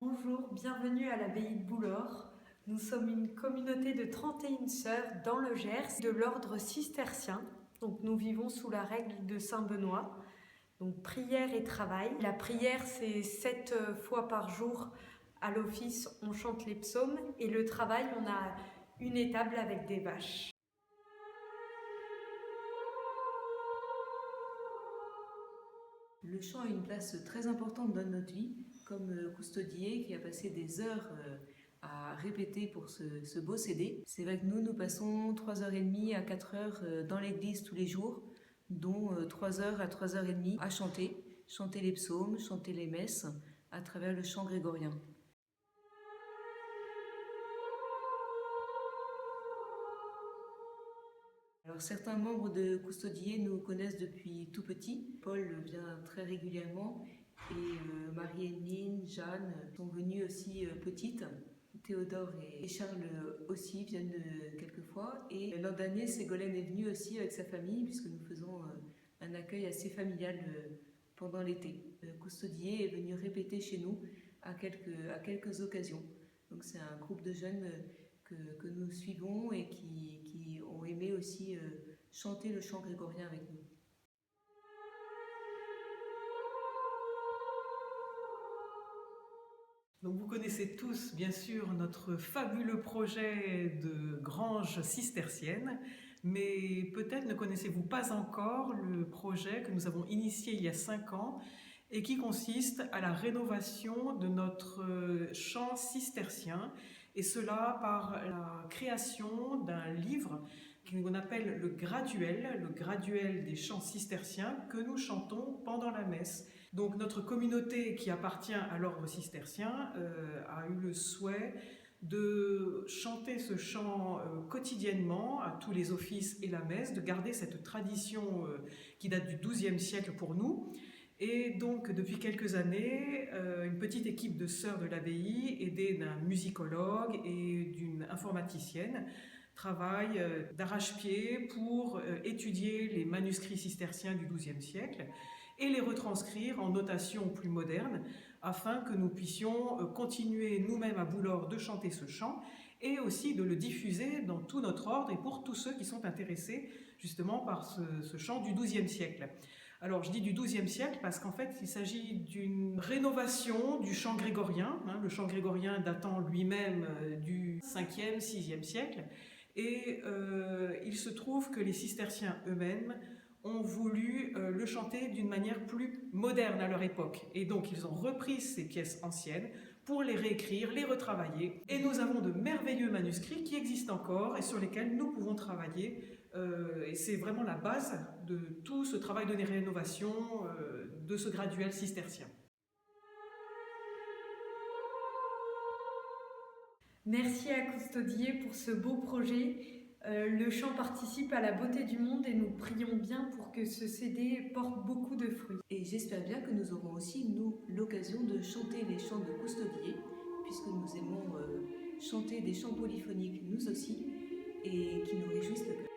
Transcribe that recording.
Bonjour, bienvenue à l'abbaye de Boulor. Nous sommes une communauté de 31 sœurs dans le Gers de l'ordre cistercien. Donc nous vivons sous la règle de Saint-Benoît. Donc prière et travail. La prière, c'est 7 fois par jour à l'office, on chante les psaumes. Et le travail, on a une étable avec des vaches. Le chant a une place très importante dans notre vie, comme Coustodier qui a passé des heures à répéter pour ce beau CD. C'est vrai que nous passons 3h30 à 4h dans l'église tous les jours, dont 3h à 3h30 à chanter les psaumes, chanter les messes à travers le chant grégorien. Alors certains membres de Coustodier nous connaissent depuis tout petit. Paul vient très régulièrement et Marie-Héline, Jeanne sont venues aussi petites. Théodore et Charles aussi viennent quelquefois. Et l'an dernier, Ségolène est venue aussi avec sa famille puisque nous faisons un accueil assez familial pendant l'été. Coustodier est venu répéter chez nous à quelques occasions. Donc c'est un groupe de jeunes que nous suivons et qui ont aimé aussi chanter le chant grégorien avec nous. Donc vous connaissez tous, bien sûr, notre fabuleux projet de grange cistercienne, mais peut-être ne connaissez-vous pas encore le projet que nous avons initié il y a 5 ans et qui consiste à la rénovation de notre chant cistercien, et cela par la création d'un livre qu'on appelle le graduel des chants cisterciens que nous chantons pendant la messe. Donc notre communauté qui appartient à l'ordre cistercien a eu le souhait de chanter ce chant quotidiennement à tous les offices et la messe, de garder cette tradition qui date du XIIe siècle pour nous. Et donc depuis quelques années, une petite équipe de sœurs de l'abbaye, aidée d'un musicologue et d'une informaticienne, travaille d'arrache-pied pour étudier les manuscrits cisterciens du XIIe siècle et les retranscrire en notation plus moderne afin que nous puissions continuer nous-mêmes à Boulor de chanter ce chant et aussi de le diffuser dans tout notre ordre et pour tous ceux qui sont intéressés justement par ce chant du XIIe siècle. Alors je dis du XIIe siècle parce qu'en fait il s'agit d'une rénovation du chant grégorien, le chant grégorien datant lui-même du 5e, 6e siècle, et il se trouve que les cisterciens eux-mêmes ont voulu le chanter d'une manière plus moderne à leur époque. Et donc ils ont repris ces pièces anciennes pour les réécrire, les retravailler. Et nous avons de merveilleux manuscrits qui existent encore et sur lesquels nous pouvons travailler. Et c'est vraiment la base de tout ce travail de rénovation de ce graduel cistercien. Merci à Coustodier pour ce beau projet. Le chant participe à la beauté du monde et nous prions bien pour que ce CD porte beaucoup de fruits. Et j'espère bien que nous aurons aussi, nous, l'occasion de chanter les chants de Coustodier, puisque nous aimons chanter des chants polyphoniques nous aussi, et qui nous réjouissent le cœur.